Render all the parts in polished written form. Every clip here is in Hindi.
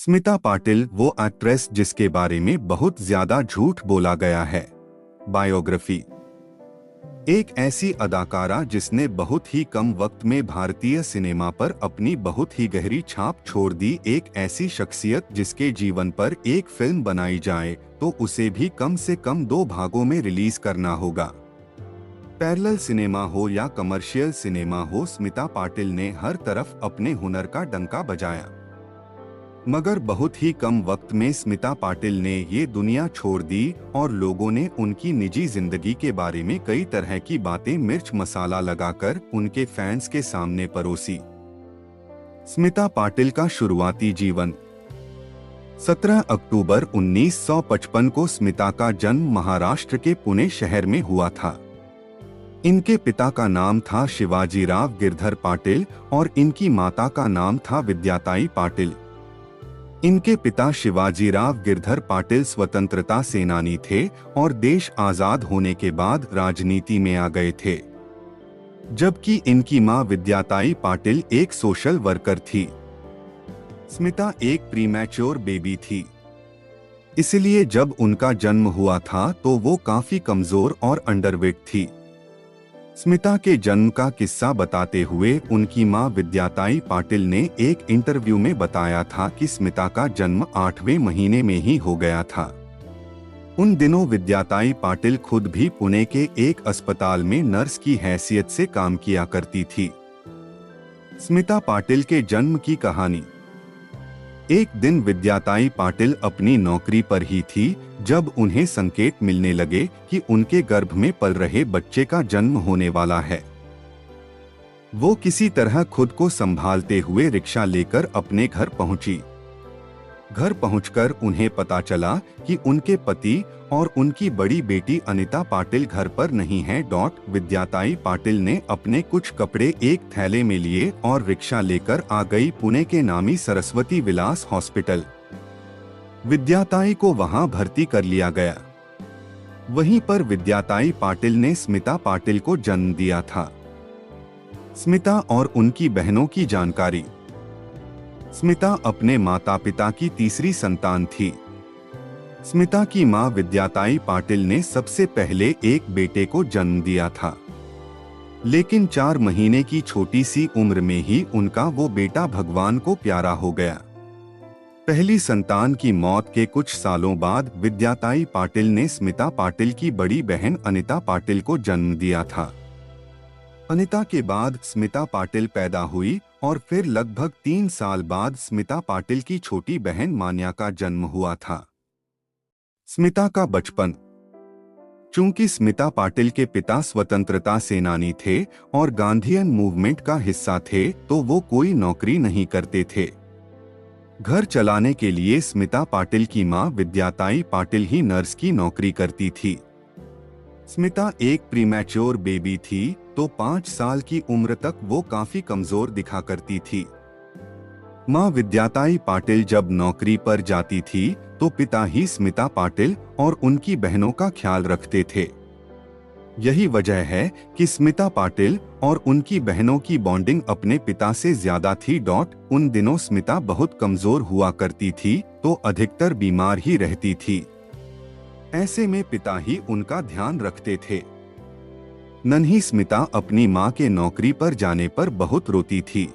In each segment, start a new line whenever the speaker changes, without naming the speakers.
स्मिता पाटिल वो एक्ट्रेस जिसके बारे में बहुत ज्यादा झूठ बोला गया है। बायोग्राफी। एक ऐसी अदाकारा जिसने बहुत ही कम वक्त में भारतीय सिनेमा पर अपनी बहुत ही गहरी छाप छोड़ दी। एक ऐसी शख्सियत जिसके जीवन पर एक फिल्म बनाई जाए तो उसे भी कम से कम 2 भागों में रिलीज करना होगा। पैरेलल सिनेमा हो या कमर्शियल सिनेमा हो, स्मिता पाटिल ने हर तरफ अपने हुनर का डंका बजाया। मगर बहुत ही कम वक्त में स्मिता पाटिल ने ये दुनिया छोड़ दी और लोगों ने उनकी निजी जिंदगी के बारे में कई तरह की बातें मिर्च मसाला लगाकर उनके फैंस के सामने परोसी। स्मिता पाटिल का शुरुआती जीवन। 17 अक्टूबर 1955 को स्मिता का जन्म महाराष्ट्र के पुणे शहर में हुआ था। इनके पिता का नाम था शिवाजीराव गिरधर पाटिल और इनकी माता का नाम था विद्याताई पाटिल। इनके पिता शिवाजीराव गिरधर पाटिल स्वतंत्रता सेनानी थे और देश आजाद होने के बाद राजनीति में आ गए थे, जबकि इनकी मां विद्याताई पाटिल एक सोशल वर्कर थी। स्मिता एक प्रीमैच्योर बेबी थी, इसलिए जब उनका जन्म हुआ था तो वो काफी कमजोर और अंडरवेट थी। स्मिता के जन्म का किस्सा बताते हुए उनकी मां विद्याताई पाटिल ने एक इंटरव्यू में बताया था कि स्मिता का जन्म 8वें महीने में ही हो गया था। उन दिनों विद्याताई पाटिल खुद भी पुणे के एक अस्पताल में नर्स की हैसियत से काम किया करती थी। स्मिता पाटिल के जन्म की कहानी। एक दिन विद्याताई पाटिल अपनी नौकरी पर ही थी जब उन्हें संकेत मिलने लगे कि उनके गर्भ में पल रहे बच्चे का जन्म होने वाला है। वो किसी तरह खुद को संभालते हुए रिक्शा लेकर अपने घर पहुंची। घर पहुंचकर उन्हें पता चला कि उनके पति और उनकी बड़ी बेटी अनिता पाटिल घर पर नहीं हैं। विद्याताई पाटिल ने अपने कुछ कपड़े एक थैले में लिए और रिक्शा लेकर आ गई पुणे के नामी सरस्वती विलास हॉस्पिटल। विद्याताई को वहां भर्ती कर लिया गया। वहीं पर विद्याताई पाटिल ने स्मिता पाटिल को जन्म दिया था। स्मिता और उनकी बहनों की जानकारी। स्मिता अपने माता पिता की तीसरी संतान थी। स्मिता की मां विद्याताई पाटिल ने सबसे पहले एक बेटे को जन्म दिया था, लेकिन 4 महीने की छोटी सी उम्र में ही उनका वो बेटा भगवान को प्यारा हो गया। पहली संतान की मौत के कुछ सालों बाद विद्याताई पाटिल ने स्मिता पाटिल की बड़ी बहन अनिता पाटिल को जन्म दिया था। अनिता के बाद स्मिता पाटिल पैदा हुई और फिर लगभग 3 साल बाद स्मिता पाटिल की छोटी बहन मान्या का जन्म हुआ था। स्मिता का बचपन। चूंकि स्मिता पाटिल के पिता स्वतंत्रता सेनानी थे और गांधीयन मूवमेंट का हिस्सा थे तो वो कोई नौकरी नहीं करते थे। घर चलाने के लिए स्मिता पाटिल की मां विद्याताई पाटिल ही नर्स की नौकरी करती थी। स्मिता एक प्रीमैच्योर बेबी थी तो 5 साल की उम्र तक वो काफी कमजोर दिखा करती थी। मां विद्याताई पाटिल जब नौकरी पर जाती थी तो पिता ही स्मिता पाटिल और उनकी बहनों का ख्याल रखते थे। यही वजह है कि स्मिता पाटिल और उनकी बहनों की बॉन्डिंग अपने पिता से ज्यादा थी। उन दिनों स्मिता बहुत कमजोर हुआ करती थी तो अधिकतर बीमार ही रहती थी। ऐसे में पिता ही उनका ध्यान रखते थे। नन्ही स्मिता अपनी मां के नौकरी पर जाने पर बहुत रोती थी।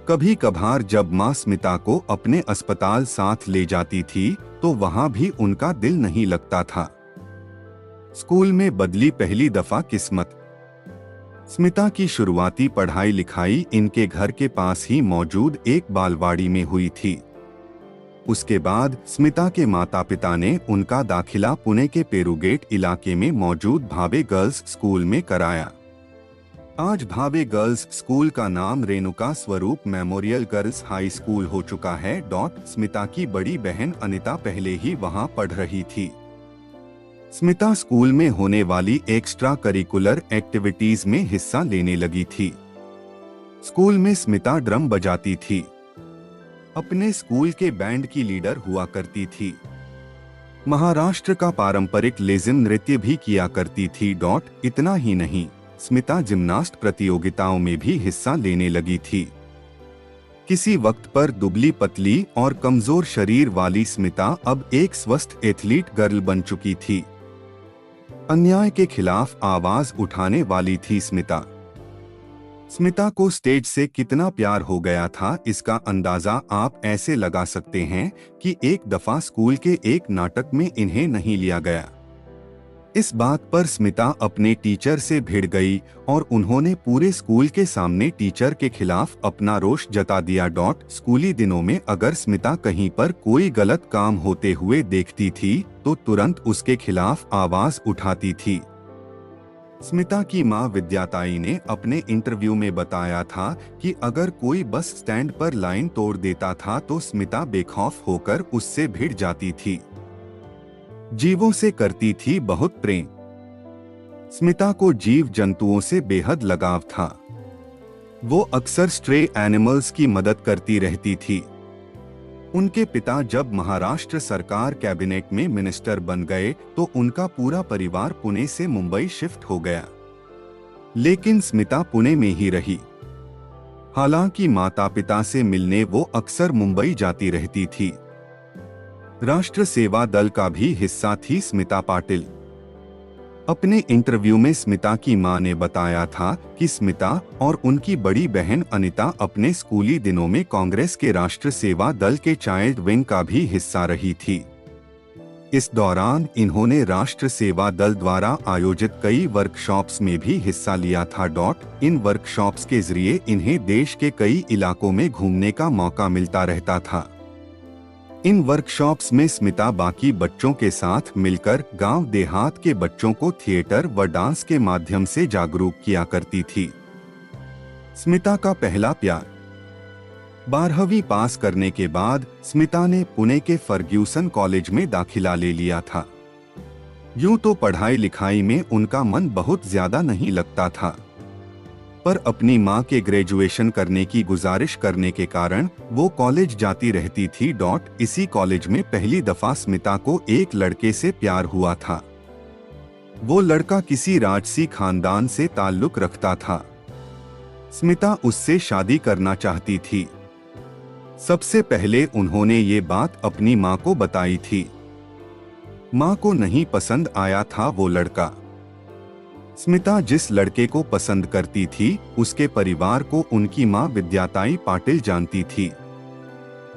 कभी कभार जब मां स्मिता को अपने अस्पताल साथ ले जाती थी तो वहां भी उनका दिल नहीं लगता था। स्कूल में बदली पहली दफा किस्मत। स्मिता की शुरुआती पढ़ाई लिखाई इनके घर के पास ही मौजूद एक बालवाड़ी में हुई थी। उसके बाद स्मिता के माता पिता ने उनका दाखिला पुणे के पेरुगेट इलाके में मौजूद भावे गर्ल्स स्कूल में कराया। आज भावे गर्ल्स स्कूल का नाम रेणुका स्वरूप मेमोरियल गर्ल्स हाई स्कूल हो चुका है। स्मिता की बड़ी बहन अनिता पहले ही वहां पढ़ रही थी। स्मिता स्कूल में होने वाली एक्स्ट्रा करिकुलर एक्टिविटीज में हिस्सा लेने लगी थी। स्कूल में स्मिता ड्रम बजाती थी। अपने स्कूल के बैंड की लीडर हुआ करती थी। महाराष्ट्र का पारंपरिक लेजिम नृत्य भी किया करती थी। इतना ही नहीं, स्मिता जिम्नास्ट प्रतियोगिताओं में भी हिस्सा लेने लगी थी। किसी वक्त पर दुबली पतली और कमजोर शरीर वाली स्मिता अब एक स्वस्थ एथलीट गर्ल बन चुकी थी। अन्याय के खिलाफ आवाज उठाने वाली थी स्मिता। स्मिता को स्टेज से कितना प्यार हो गया था, इसका अंदाजा आप ऐसे लगा सकते हैं कि एक दफा स्कूल के एक नाटक में इन्हें नहीं लिया गया। इस बात पर स्मिता अपने टीचर से भिड़ गई और उन्होंने पूरे स्कूल के सामने टीचर के खिलाफ अपना रोष जता दिया। स्कूली दिनों में अगर स्मिता कहीं पर कोई गलत काम होते हुए देखती थी तो तुरंत उसके खिलाफ आवाज उठाती थी। स्मिता की मां विद्याताई ने अपने इंटरव्यू में बताया था कि अगर कोई बस स्टैंड पर लाइन तोड़ देता था तो स्मिता बेखौफ होकर उससे भिड़ जाती थी। जीवों से करती थी बहुत प्रेम। स्मिता को जीव जंतुओं से बेहद लगाव था। वो अक्सर स्ट्रे एनिमल्स की मदद करती रहती थी। उनके पिता जब महाराष्ट्र सरकार कैबिनेट में मिनिस्टर बन गए तो उनका पूरा परिवार पुणे से मुंबई शिफ्ट हो गया, लेकिन स्मिता पुणे में ही रही। हालांकि माता पिता से मिलने वो अक्सर मुंबई जाती रहती थी। राष्ट्र सेवा दल का भी हिस्सा थी स्मिता पाटिल। अपने इंटरव्यू में स्मिता की मां ने बताया था कि स्मिता और उनकी बड़ी बहन अनिता अपने स्कूली दिनों में कांग्रेस के राष्ट्र सेवा दल के चाइल्ड विंग का भी हिस्सा रही थी। इस दौरान इन्होंने राष्ट्र सेवा दल द्वारा आयोजित कई वर्कशॉप्स में भी हिस्सा लिया था। इन वर्कशॉप्स के जरिए इन्हें देश के कई इलाकों में घूमने का मौका मिलता रहता था। इन वर्कशॉप्स में स्मिता बाकी बच्चों के साथ मिलकर गांव देहात के बच्चों को थिएटर व डांस के माध्यम से जागरूक किया करती थी। स्मिता का पहला प्यार। 12वीं पास करने के बाद स्मिता ने पुणे के फर्ग्यूसन कॉलेज में दाखिला ले लिया था। यूं तो पढ़ाई लिखाई में उनका मन बहुत ज्यादा नहीं लगता था, पर अपनी मां के ग्रेजुएशन करने की गुजारिश करने के कारण वो कॉलेज जाती रहती थी। इसी कॉलेज में पहली दफा स्मिता को एक लड़के से प्यार हुआ था। वो लड़का किसी राजसी खानदान से ताल्लुक रखता था। स्मिता उससे शादी करना चाहती थी। सबसे पहले उन्होंने ये बात अपनी मां को बताई थी। मां को नहीं पसंद आया था वो लड़का। स्मिता जिस लड़के को पसंद करती थी उसके परिवार को उनकी मां विद्याताई पाटिल जानती थी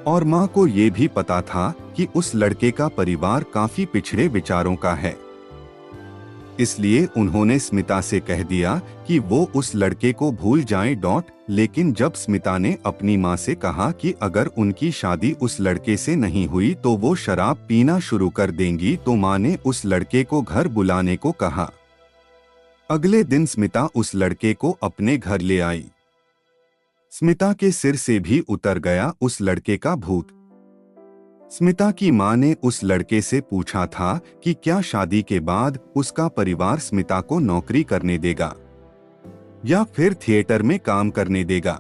और मां को ये भी पता था कि उस लड़के का परिवार काफी पिछड़े विचारों का है। इसलिए उन्होंने स्मिता से कह दिया कि वो उस लड़के को भूल जाए। लेकिन जब स्मिता ने अपनी मां से कहा कि अगर उनकी शादी उस लड़के से नहीं हुई तो वो शराब पीना शुरू कर देंगी, तो मां ने उस लड़के को घर बुलाने को कहा। अगले दिन स्मिता उस लड़के को अपने घर ले आई। स्मिता के सिर से भी उतर गया उस लड़के का भूत। स्मिता की मां ने उस लड़के से पूछा था कि क्या शादी के बाद उसका परिवार स्मिता को नौकरी करने देगा या फिर थिएटर में काम करने देगा।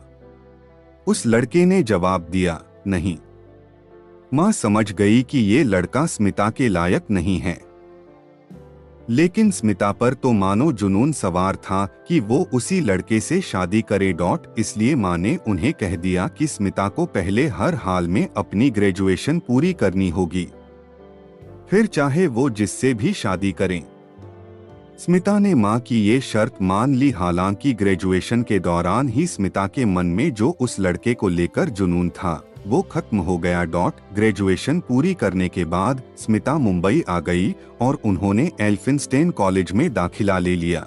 उस लड़के ने जवाब दिया, नहीं। मां समझ गई कि ये लड़का स्मिता के लायक नहीं है, लेकिन स्मिता पर तो मानो जुनून सवार था कि वो उसी लड़के से शादी करे। इसलिए मां ने उन्हें कह दिया कि स्मिता को पहले हर हाल में अपनी ग्रेजुएशन पूरी करनी होगी, फिर चाहे वो जिससे भी शादी करें। स्मिता ने मां की ये शर्त मान ली। हालांकि ग्रेजुएशन के दौरान ही स्मिता के मन में जो उस लड़के को लेकर जुनून था वो खत्म हो गया। ग्रेजुएशन पूरी करने के बाद स्मिता मुंबई आ गई और उन्होंने एल्फिंस्टेन कॉलेज में दाखिला ले लिया,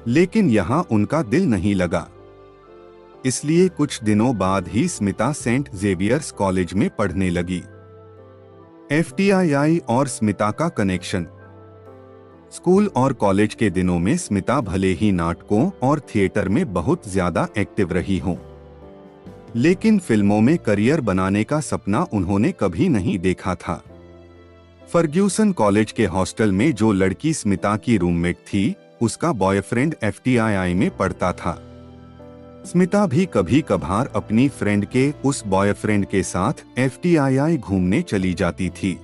लेकिन यहाँ उनका दिल नहीं लगा। इसलिए कुछ दिनों बाद ही स्मिता सेंट जेवियर्स कॉलेज में पढ़ने लगी। FTII और स्मिता का कनेक्शन। स्कूल और कॉलेज के दिनों में स्मिता भले ही नाटकों और थिएटर में बहुत ज्यादा एक्टिव रही हो, लेकिन फिल्मों में करियर बनाने का सपना उन्होंने कभी नहीं देखा था। फर्ग्यूसन कॉलेज के हॉस्टल में जो लड़की स्मिता की रूममेट थी उसका बॉयफ्रेंड FTII में पढ़ता था। स्मिता भी कभी कभार अपनी फ्रेंड के उस बॉयफ्रेंड के साथ FTII घूमने चली जाती थी।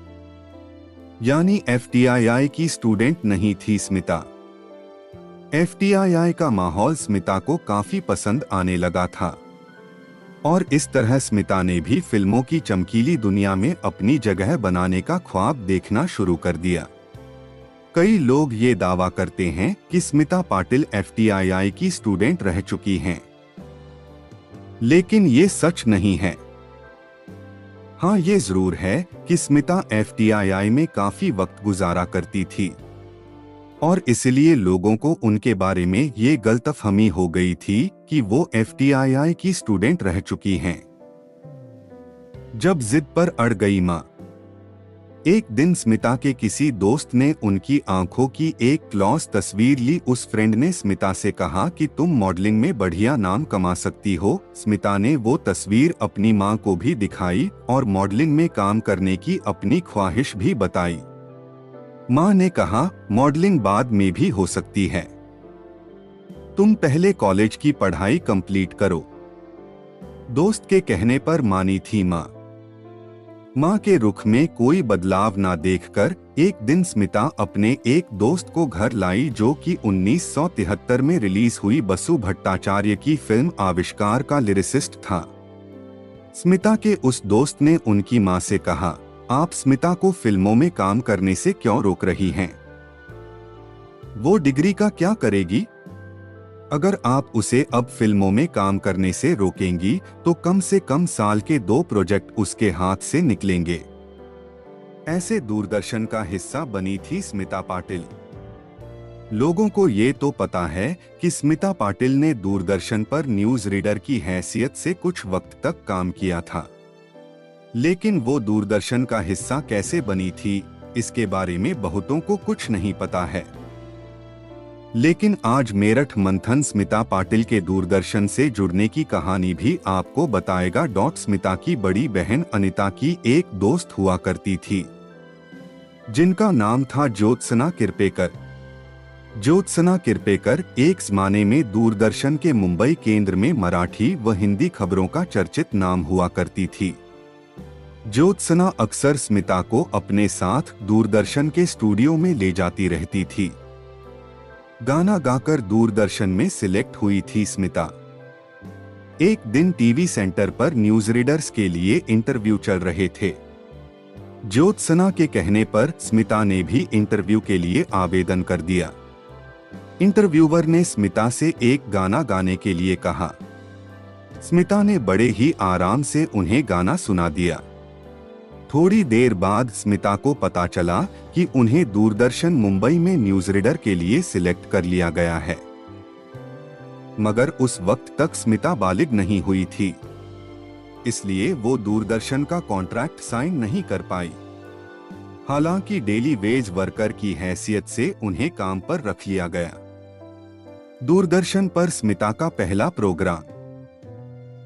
यानी FTII की स्टूडेंट नहीं थी स्मिता। FTII का माहौल स्मिता को काफी पसंद आने लगा था। और इस तरह स्मिता ने भी फिल्मों की चमकीली दुनिया में अपनी जगह बनाने का ख्वाब देखना शुरू कर दिया। कई लोग ये दावा करते हैं कि स्मिता पाटिल FTII की स्टूडेंट रह चुकी हैं, लेकिन ये सच नहीं है। हाँ, ये जरूर है कि स्मिता FTII में काफी वक्त गुजारा करती थी और इसलिए लोगों को उनके बारे में ये गलतफहमी हो गई थी कि वो FTII की स्टूडेंट रह चुकी हैं। जब जिद पर अड़ गई माँ, एक दिन स्मिता के किसी दोस्त ने उनकी आंखों की एक क्लॉस तस्वीर ली। उस फ्रेंड ने स्मिता से कहा कि तुम मॉडलिंग में बढ़िया नाम कमा सकती हो। स्मिता ने वो तस्वीर अपनी माँ को भी दिखाई और मॉडलिंग में काम करने की अपनी ख्वाहिश भी बताई। माँ ने कहा, मॉडलिंग बाद में भी हो सकती है, तुम पहले कॉलेज की पढ़ाई कंप्लीट करो। दोस्त के कहने पर मानी थी माँ। माँ के रुख में कोई बदलाव ना देखकर एक दिन स्मिता अपने एक दोस्त को घर लाई, जो कि 1973 में रिलीज हुई बसु भट्टाचार्य की फिल्म आविष्कार का लिरिसिस्ट था। स्मिता के उस दोस्त ने उनकी माँ से कहा, आप स्मिता को फिल्मों में काम करने से क्यों रोक रही हैं? वो डिग्री का क्या करेगी? अगर आप उसे अब फिल्मों में काम करने से रोकेंगी तो कम से कम साल के 2 प्रोजेक्ट उसके हाथ से निकलेंगे। ऐसे दूरदर्शन का हिस्सा बनी थी स्मिता पाटिल। लोगों को ये तो पता है कि स्मिता पाटिल ने दूरदर्शन पर न्यूज रीडर की हैसियत से कुछ वक्त तक काम किया था, लेकिन वो दूरदर्शन का हिस्सा कैसे बनी थी, इसके बारे में बहुतों को कुछ नहीं पता है। लेकिन आज मेरठ मंथन स्मिता पाटिल के दूरदर्शन से जुड़ने की कहानी भी आपको बताएगा। स्मिता की बड़ी बहन अनिता की एक दोस्त हुआ करती थी, जिनका नाम था ज्योत्सना किरपेकर। ज्योत्सना किरपेकर एक जमाने में दूरदर्शन के मुंबई केंद्र में मराठी व हिंदी खबरों का चर्चित नाम हुआ करती थी। ज्योत्सना अक्सर स्मिता को अपने साथ दूरदर्शन के स्टूडियो में ले जाती रहती थी। गाना गाकर दूरदर्शन में सिलेक्ट हुई थी स्मिता। एक दिन टीवी सेंटर पर न्यूज रीडर्स के लिए इंटरव्यू चल रहे थे। ज्योत्सना के कहने पर स्मिता ने भी इंटरव्यू के लिए आवेदन कर दिया। इंटरव्यूअर ने स्मिता से एक गाना गाने के लिए कहा। स्मिता ने बड़े ही आराम से उन्हें गाना सुना दिया। थोड़ी देर बाद स्मिता को पता चला कि उन्हें दूरदर्शन मुंबई में न्यूज रीडर के लिए सिलेक्ट कर लिया गया है, मगर उस वक्त तक स्मिता बालिग नहीं हुई थी, इसलिए वो दूरदर्शन का कॉन्ट्रैक्ट साइन नहीं कर पाई। हालांकि डेली वेज वर्कर की हैसियत से उन्हें काम पर रख लिया गया। दूरदर्शन पर स्मिता का पहला प्रोग्राम।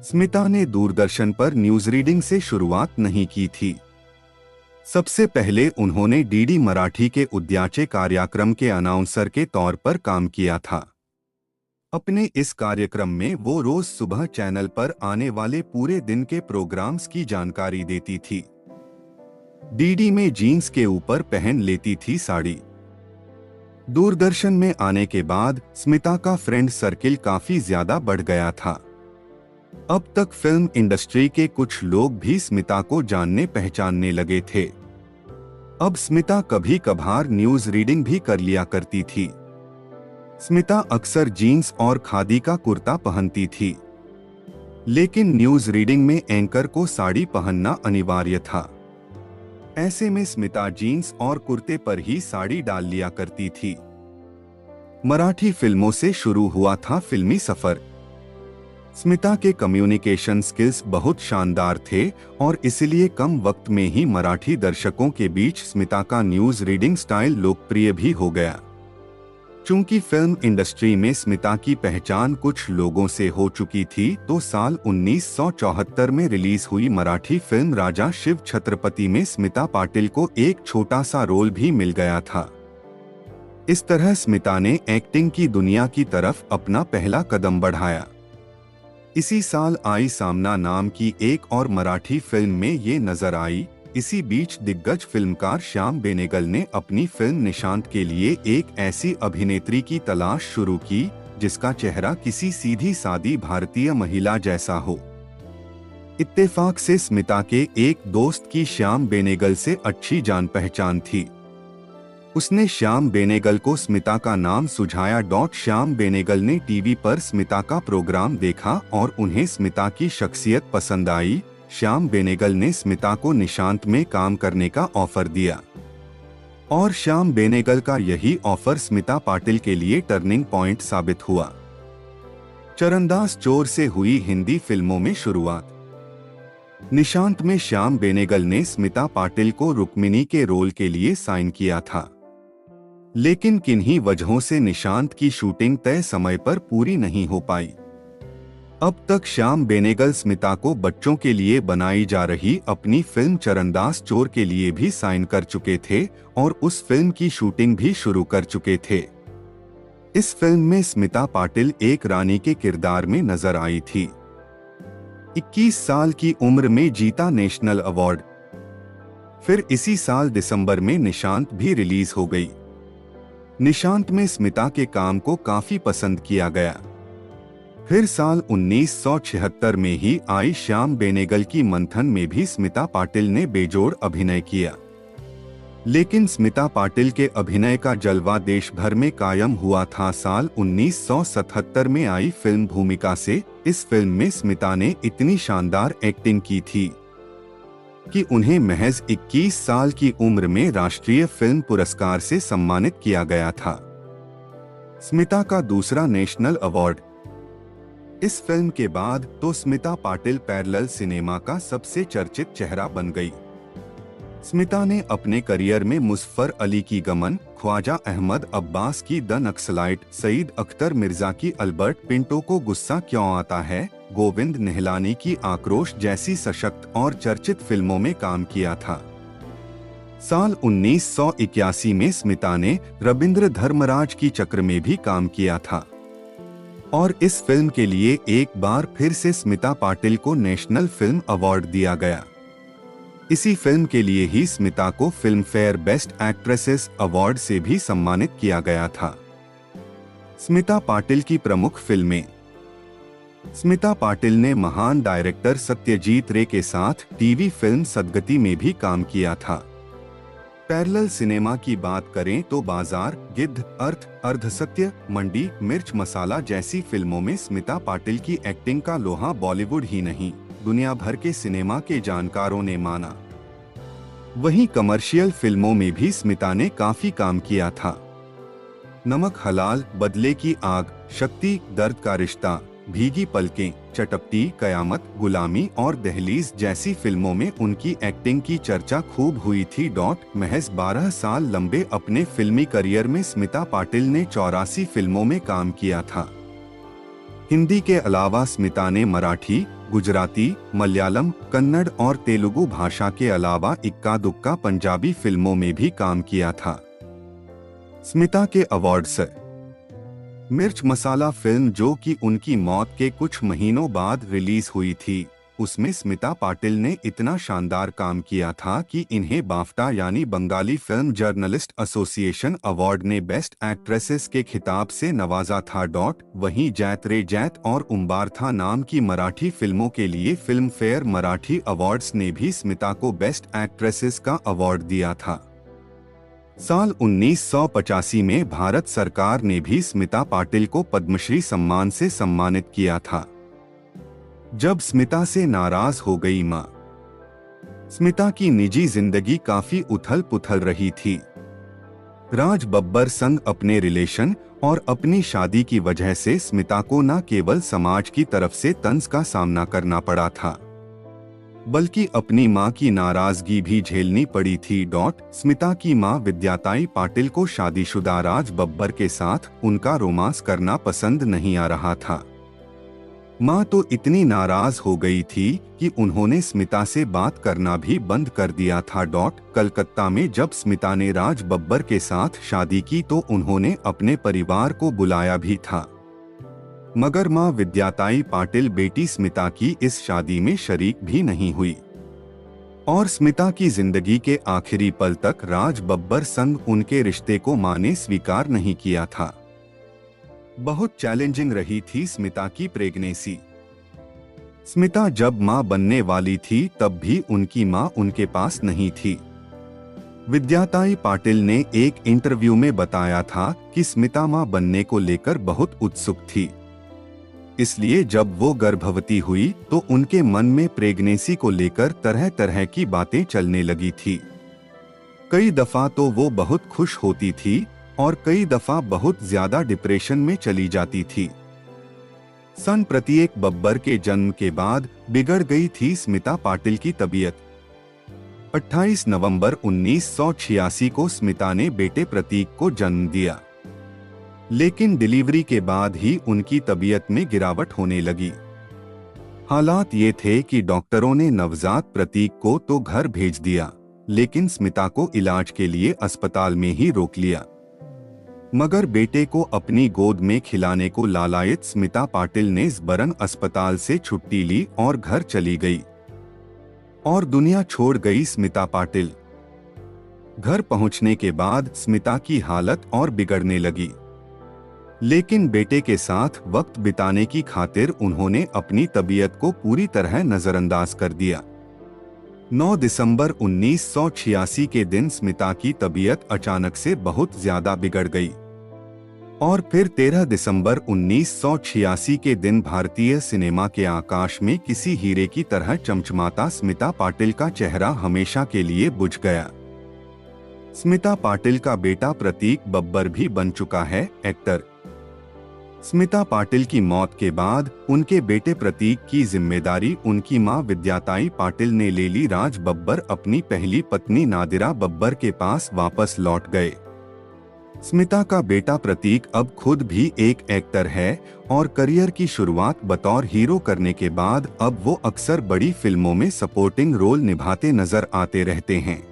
स्मिता ने दूरदर्शन पर न्यूज रीडिंग से शुरुआत नहीं की थी। सबसे पहले उन्होंने डीडी मराठी के उद्याचे कार्यक्रम के अनाउंसर के तौर पर काम किया था। अपने इस कार्यक्रम में वो रोज सुबह चैनल पर आने वाले पूरे दिन के प्रोग्राम्स की जानकारी देती थी। डीडी में जीन्स के ऊपर पहन लेती थी साड़ी। दूरदर्शन में आने के बाद स्मिता का फ्रेंड सर्किल काफी ज्यादा बढ़ गया था। अब तक फिल्म इंडस्ट्री के कुछ लोग भी स्मिता को जानने पहचानने लगे थे। अब स्मिता कभी कभार न्यूज रीडिंग भी कर लिया करती थी। स्मिता अक्सर जीन्स और खादी का कुर्ता पहनती थी, लेकिन न्यूज रीडिंग में एंकर को साड़ी पहनना अनिवार्य था। ऐसे में स्मिता जीन्स और कुर्ते पर ही साड़ी डाल लिया करती थी। मराठी फिल्मों से शुरू हुआ था फिल्मी सफर। स्मिता के कम्युनिकेशन स्किल्स बहुत शानदार थे और इसलिए कम वक्त में ही मराठी दर्शकों के बीच स्मिता का न्यूज रीडिंग स्टाइल लोकप्रिय भी हो गया। चूंकि फिल्म इंडस्ट्री में स्मिता की पहचान कुछ लोगों से हो चुकी थी, तो साल 1974 में रिलीज हुई मराठी फिल्म राजा शिव छत्रपति में स्मिता पाटिल को एक छोटा सा रोल भी मिल गया था। इस तरह स्मिता ने एक्टिंग की दुनिया की तरफ अपना पहला कदम बढ़ाया। इसी साल आई सामना नाम की एक और मराठी फिल्म में ये नजर आई। इसी बीच दिग्गज फिल्मकार श्याम बेनेगल ने अपनी फिल्म निशांत के लिए एक ऐसी अभिनेत्री की तलाश शुरू की जिसका चेहरा किसी सीधी सादी भारतीय महिला जैसा हो। इत्तेफाक से स्मिता के एक दोस्त की श्याम बेनेगल से अच्छी जान पहचान थी। उसने श्याम बेनेगल को स्मिता का नाम सुझाया। श्याम बेनेगल ने टीवी पर स्मिता का प्रोग्राम देखा और उन्हें स्मिता की शख्सियत पसंद आई। श्याम बेनेगल ने स्मिता को निशांत में काम करने का ऑफर दिया और श्याम बेनेगल का यही ऑफर स्मिता पाटिल के लिए टर्निंग पॉइंट साबित हुआ। चरणदास चोर से हुई हिंदी फिल्मों में शुरुआत। निशांत में श्याम बेनेगल ने स्मिता पाटिल को रुक्मिणी के रोल के लिए साइन किया था, लेकिन किन्हीं वजहों से निशांत की शूटिंग तय समय पर पूरी नहीं हो पाई। अब तक श्याम बेनेगल स्मिता को बच्चों के लिए बनाई जा रही अपनी फिल्म चरणदास चोर के लिए भी साइन कर चुके थे और उस फिल्म की शूटिंग भी शुरू कर चुके थे। इस फिल्म में स्मिता पाटिल एक रानी के किरदार में नजर आई थी। 21 साल की उम्र में जीता नेशनल अवार्ड। फिर इसी साल दिसंबर में निशांत भी रिलीज हो गई। निशांत में स्मिता के काम को काफी पसंद किया गया। फिर साल 1976 में ही आई श्याम बेनेगल की मंथन में भी स्मिता पाटिल ने बेजोड़ अभिनय किया, लेकिन स्मिता पाटिल के अभिनय का जलवा देश भर में कायम हुआ था। साल 1977 में आई फिल्म भूमिका से इस फिल्म में स्मिता ने इतनी शानदार एक्टिंग की थी कि उन्हें महज 21 साल की उम्र में राष्ट्रीय फिल्म पुरस्कार से सम्मानित किया गया था। स्मिता का दूसरा नेशनल अवार्ड। इस फिल्म के बाद तो स्मिता पाटिल पैरेलल सिनेमा का सबसे चर्चित चेहरा बन गई। स्मिता ने अपने करियर में मुज़फ़्फ़र अली की गमन, ख्वाजा अहमद अब्बास की द नक्सलाइट, सईद अख्तर मिर्जा की अल्बर्ट पिंटो को गुस्सा क्यों आता है, गोविंद निहलानी की आक्रोश जैसी सशक्त और चर्चित फिल्मों में काम किया था। साल 1981 में स्मिता ने रविंद्र धर्मराज की चक्र में भी काम किया था और इस फिल्म के लिए एक बार फिर से स्मिता पाटिल को नेशनल फिल्म अवार्ड दिया गया। इसी फिल्म के लिए ही स्मिता को film fair best actresses award से भी सम्मानित किया गया था। स्मिता पाटिल की प्रमुख फिल्में। स्मिता पाटिल ने महान डायरेक्टर सत्यजीत रे के साथ टीवी फिल्म सदगति में भी काम किया था। पैरेलल सिनेमा की बात करें तो बाजार, गिद्ध, अर्थ, अर्धसत्य, मंडी, मिर्च मसाला जैसी फिल्मों में स्मिता पाटिल की एक्टिंग का लोहा बॉलीवुड ही नहीं, दुनिया भर के सिनेमा के जानकारों ने माना। वहीं कमर्शियल फिल्मों में भी स्मिता ने काफी काम किया था। नमक हलाल, बदले की आग, शक्ति, दर्द का रिश्ता, भीगी पलकें, चटपटी, कयामत, गुलामी और दहलीज जैसी फिल्मों में उनकी एक्टिंग की चर्चा खूब हुई थी। महज 12 साल लंबे अपने फिल्मी करियर में स्मिता पाटिल ने 84 फिल्मों में काम किया था। हिंदी के अलावा स्मिता ने मराठी, गुजराती, मलयालम, कन्नड़ और तेलुगु भाषा के अलावा इक्का दुक्का पंजाबी फिल्मों में भी काम किया था। स्मिता के अवार्ड्स। मिर्च मसाला फिल्म, जो कि उनकी मौत के कुछ महीनों बाद रिलीज हुई थी, उसमें स्मिता पाटिल ने इतना शानदार काम किया था कि इन्हें बाफ्टा यानी Bengali film journalist association award ने बेस्ट एक्ट्रेसेस के खिताब से नवाजा था। वहीं जैत रे जैत और उम्बारथा नाम की मराठी फिल्मों के लिए फिल्म फेयर मराठी अवार्ड्स ने भी स्मिता को बेस्ट एक्ट्रेसेस का अवार्ड दिया था। साल 1985 में भारत सरकार ने भी स्मिता पाटिल को पद्मश्री सम्मान से सम्मानित किया था। जब स्मिता से नाराज हो गई मां। स्मिता की निजी जिंदगी काफी उथल पुथल रही थी। राज बब्बर संग अपने रिलेशन और अपनी शादी की वजह से स्मिता को न केवल समाज की तरफ से तंज का सामना करना पड़ा था, बल्कि अपनी मां की नाराजगी भी झेलनी पड़ी थी। स्मिता की मां विद्याताई पाटिल को शादीशुदा राज बब्बर के साथ उनका रोमांस करना पसंद नहीं आ रहा था। मां तो इतनी नाराज हो गई थी कि उन्होंने स्मिता से बात करना भी बंद कर दिया था। कलकत्ता में जब स्मिता ने राज बब्बर के साथ शादी की तो उन्होंने अपने परिवार को बुलाया भी था, मगर मां विद्याताई पाटिल बेटी स्मिता की इस शादी में शरीक भी नहीं हुई और स्मिता की जिंदगी के आखिरी पल तक राज बब्बर संग उनके रिश्ते को मां ने स्वीकार नहीं किया था। बहुत चैलेंजिंग रही थी स्मिता की प्रेगनेंसी। स्मिता जब मां बनने वाली थी तब भी उनकी मां उनके पास नहीं थी। विद्याताई पाटिल ने एक इंटरव्यू में बताया था कि स्मिता मां बनने को लेकर बहुत उत्सुक थी। इसलिए जब वो गर्भवती हुई तो उनके मन में प्रेगनेंसी को लेकर तरह तरह की बातें चलने लगी थी। कई दफा तो वो बहुत खुश होती थी और कई दफा बहुत ज्यादा डिप्रेशन में चली जाती थी। सन प्रत्येक बब्बर के जन्म के बाद बिगड़ गई थी स्मिता पाटिल की तबीयत। 28 नवंबर 1986 को स्मिता ने बेटे प्रतीक को जन्म दिया, लेकिन डिलीवरी के बाद ही उनकी तबीयत में गिरावट होने लगी। हालात ये थे कि डॉक्टरों ने नवजात प्रतीक को तो घर भेज दिया, लेकिन स्मिता को इलाज के लिए अस्पताल में ही रोक लिया। मगर बेटे को अपनी गोद में खिलाने को लालायित स्मिता पाटिल ने इस बरन अस्पताल से छुट्टी ली और घर चली गई और दुनिया छोड़ गई स्मिता पाटिल। घर पहुंचने के बाद स्मिता की हालत और बिगड़ने लगी, लेकिन बेटे के साथ वक्त बिताने की खातिर उन्होंने अपनी तबीयत को पूरी तरह नजरअंदाज कर दिया। 9 दिसंबर 1986 के दिन स्मिता की तबीयत अचानक से बहुत ज्यादा बिगड़ गई और फिर 13 दिसंबर 1986 के दिन भारतीय सिनेमा के आकाश में किसी हीरे की तरह चमचमाता स्मिता पाटिल का चेहरा हमेशा के लिए बुझ गया। स्मिता पाटिल का बेटा प्रतीक बब्बर भी बन चुका है एक्टर। स्मिता पाटिल की मौत के बाद उनके बेटे प्रतीक की जिम्मेदारी उनकी मां विद्याताई पाटिल ने ले ली। राज बब्बर अपनी पहली पत्नी नादिरा बब्बर के पास वापस लौट गए। स्मिता का बेटा प्रतीक अब खुद भी एक एक्टर है और करियर की शुरुआत बतौर हीरो करने के बाद अब वो अक्सर बड़ी फिल्मों में सपोर्टिंग रोल निभाते नजर आते रहते हैं।